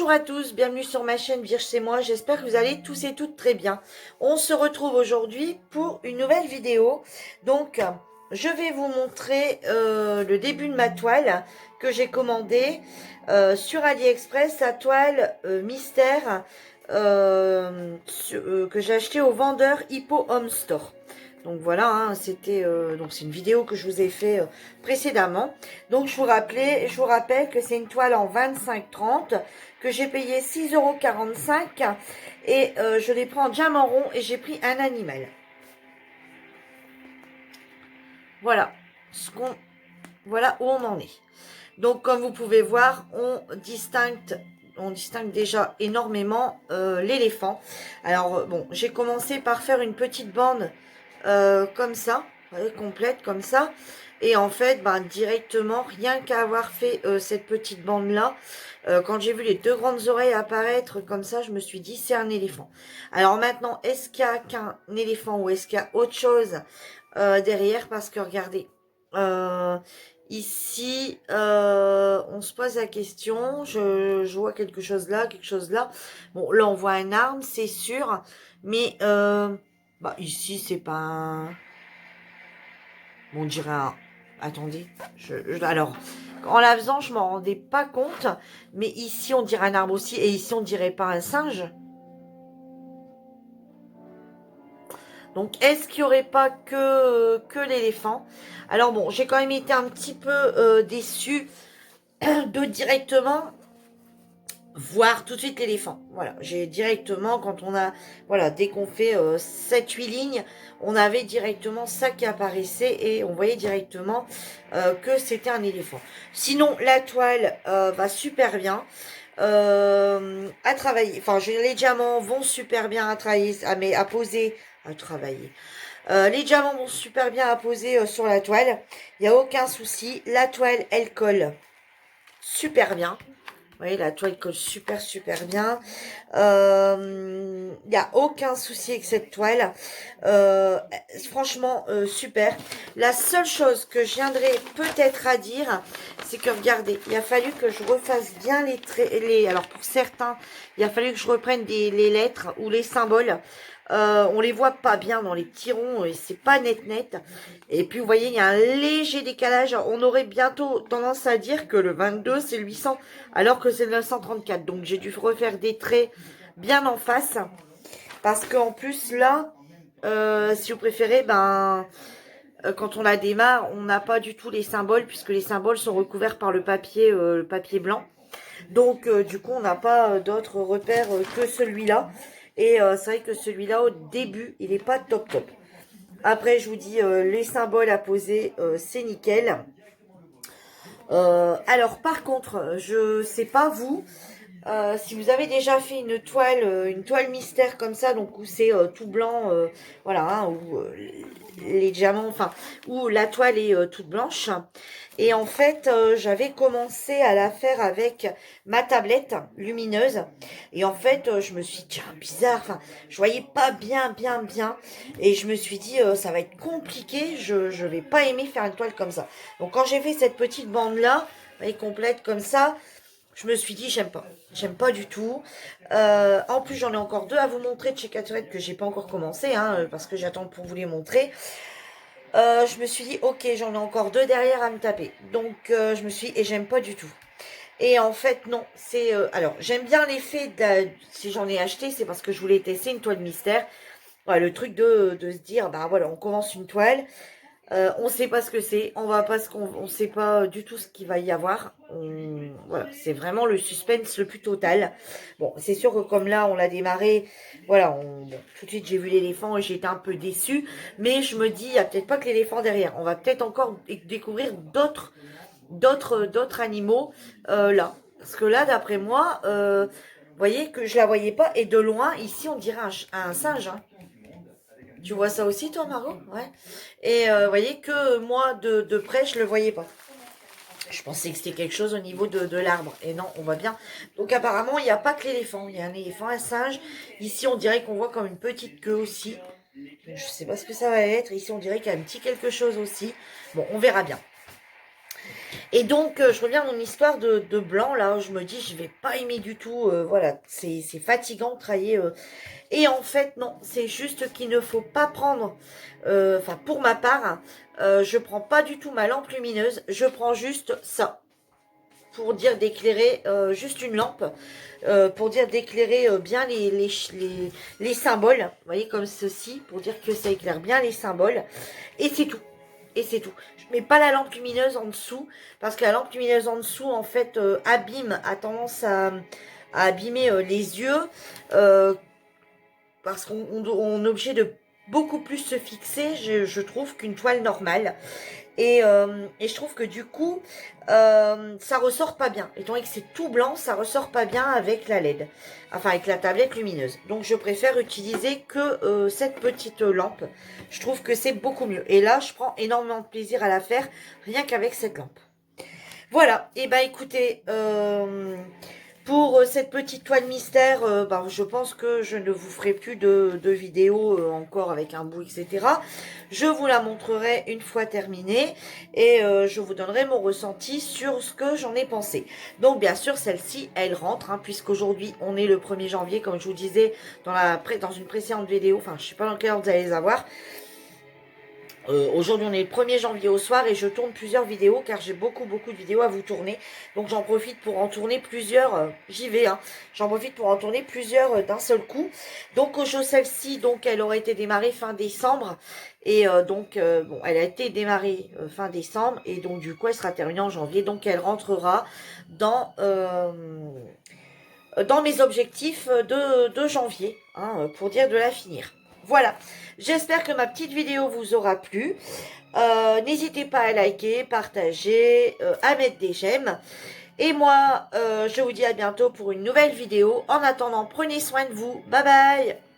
Bonjour à tous, bienvenue sur ma chaîne Virge c'est moi, j'espère que vous allez tous et toutes très bien. On se retrouve aujourd'hui pour une nouvelle vidéo. Donc, je vais vous montrer le début de ma toile que j'ai commandée sur AliExpress, la toile mystère que j'ai acheté au vendeur Hippo Home Store. Donc voilà, hein, c'était donc c'est une vidéo que je vous ai fait précédemment. Donc je vous rappelle que c'est une toile en 25-30 que j'ai payé 6,45 € et je l'ai pris en diamant rond et j'ai pris un animal. Voilà voilà où on en est. Donc comme vous pouvez voir, on distingue déjà énormément l'éléphant. Alors bon, j'ai commencé par faire une petite bande comme ça, vous voyez, complète comme ça. Et en fait, ben, directement, rien qu'à avoir fait cette petite bande-là, quand j'ai vu les deux grandes oreilles apparaître comme ça, je me suis dit, c'est un éléphant. Alors maintenant, est-ce qu'il y a qu'un éléphant ou est-ce qu'il y a autre chose derrière? Parce que regardez, ici, on se pose la question, je vois quelque chose là, quelque chose là. Bon, là, on voit un arbre, c'est sûr, mais bah, ici, c'est pas un... Bon, on dirait un... Attendez, alors, en la faisant, je m'en rendais pas compte, mais ici, on dirait un arbre aussi, et ici, on dirait pas un singe. Donc, est-ce qu'il n'y aurait pas que l'éléphant? Alors bon, j'ai quand même été un petit peu déçue de directement voir tout de suite l'éléphant. Voilà, j'ai directement, quand on a, voilà, dès qu'on fait 7-8 lignes, on avait directement ça qui apparaissait et on voyait directement que c'était un éléphant. Sinon, la toile va super bien à travailler. Enfin, les diamants vont super bien à travailler, à poser, à travailler. Les diamants vont super bien à poser sur la toile. Il n'y a aucun souci. La toile, elle colle super bien. Vous voyez, la toile colle super bien. Il n'y a aucun souci avec cette toile. Franchement, super. La seule chose que je viendrai peut-être à dire, c'est que regardez, il a fallu que je refasse bien les traits. Alors pour certains, il a fallu que je reprenne les lettres ou les symboles. On les voit pas bien dans les petits ronds et c'est pas net. Et puis vous voyez, il y a un léger décalage. On aurait bientôt tendance à dire que le 22 c'est le 800 alors que c'est le 934. Donc j'ai dû refaire des traits bien en face parce qu'en plus là, si vous préférez, ben quand on la démarre, on n'a pas du tout les symboles puisque les symboles sont recouverts par le papier blanc. Donc du coup, on n'a pas d'autres repères que celui-là. Et c'est vrai que celui-là, au début, il n'est pas top. Après, je vous dis, les symboles à poser, c'est nickel. Alors, par contre, je sais pas vous, si vous avez déjà fait une toile mystère comme ça, donc où c'est tout blanc, voilà, hein, où les diamants, enfin, où la toile est toute blanche. Et en fait, j'avais commencé à la faire avec ma tablette lumineuse. Et en fait, je me suis dit, tiens, bizarre, enfin, je voyais pas bien. Et je me suis dit, ça va être compliqué, je vais pas aimer faire une toile comme ça. Donc quand j'ai fait cette petite bande-là, elle est complète comme ça, je me suis dit, j'aime pas du tout. En plus, j'en ai encore deux à vous montrer de chez Caterette que j'ai pas encore commencé, hein, parce que j'attends pour vous les montrer. Je me suis dit, ok, j'en ai encore deux derrière à me taper. Donc, je me suis dit, et j'aime pas du tout. Et en fait, non, c'est... alors, j'aime bien l'effet, si j'en ai acheté, c'est parce que je voulais tester une toile mystère. Voilà, le truc de se dire, bah voilà, on commence une toile. On ne sait pas ce que c'est, on sait pas du tout ce qu'il va y avoir. Voilà, c'est vraiment le suspense le plus total. Bon, c'est sûr que comme là, on l'a démarré, voilà, bon, tout de suite j'ai vu l'éléphant et j'étais un peu déçue. Mais je me dis, il n'y a peut-être pas que l'éléphant derrière. On va peut-être encore découvrir d'autres animaux là. Parce que là, d'après moi, vous voyez que je la voyais pas. Et de loin, ici, on dirait un singe, hein. Tu vois ça aussi, toi, Margot? Ouais. Et vous voyez que moi, de près, je le voyais pas. Je pensais que c'était quelque chose au niveau de l'arbre. Et non, on voit bien. Donc apparemment, il n'y a pas que l'éléphant. Il y a un éléphant, un singe. Ici, on dirait qu'on voit comme une petite queue aussi. Je ne sais pas ce que ça va être. Ici, on dirait qu'il y a un petit quelque chose aussi. Bon, on verra bien. Et donc, je reviens à mon histoire de blanc, là, je me dis, je vais pas aimer du tout, voilà, c'est fatigant de travailler. Et en fait, non, c'est juste qu'il ne faut pas prendre, enfin, pour ma part, je prends pas du tout ma lampe lumineuse, je prends juste ça, pour dire d'éclairer, juste une lampe, pour dire d'éclairer bien les symboles, vous voyez, comme ceci, pour dire que ça éclaire bien les symboles, et c'est tout. Et c'est tout. Je mets pas la lampe lumineuse en dessous, parce que la lampe lumineuse en dessous, en fait, a tendance à abîmer les yeux, parce qu'on est obligé de beaucoup plus se fixer, je trouve, qu'une toile normale. Et je trouve que du coup, ça ressort pas bien. Étant donné que c'est tout blanc, ça ressort pas bien avec la LED. Enfin, avec la tablette lumineuse. Donc, je préfère utiliser que cette petite lampe. Je trouve que c'est beaucoup mieux. Et là, je prends énormément de plaisir à la faire, rien qu'avec cette lampe. Voilà. Et ben, écoutez, pour cette petite toile mystère, ben, je pense que je ne vous ferai plus de vidéos encore avec un bout, etc. Je vous la montrerai une fois terminée et je vous donnerai mon ressenti sur ce que j'en ai pensé. Donc bien sûr, celle-ci, elle rentre, hein, puisqu'aujourd'hui, on est le 1er janvier, comme je vous disais dans une précédente vidéo. Enfin, je ne sais pas dans quelle heure vous allez les avoir. Aujourd'hui on est le 1er janvier au soir et je tourne plusieurs vidéos car j'ai beaucoup de vidéos à vous tourner. Donc j'en profite pour en tourner plusieurs, j'y vais, hein. J'en profite pour en tourner plusieurs d'un seul coup. Donc celle-ci, donc elle aurait été démarrée fin décembre. Et bon, elle a été démarrée fin décembre et donc du coup elle sera terminée en janvier. Donc elle rentrera dans mes objectifs de janvier, hein, pour dire de la finir. Voilà, j'espère que ma petite vidéo vous aura plu. N'hésitez pas à liker, partager, à mettre des j'aime. Et moi, je vous dis à bientôt pour une nouvelle vidéo. En attendant, prenez soin de vous. Bye bye!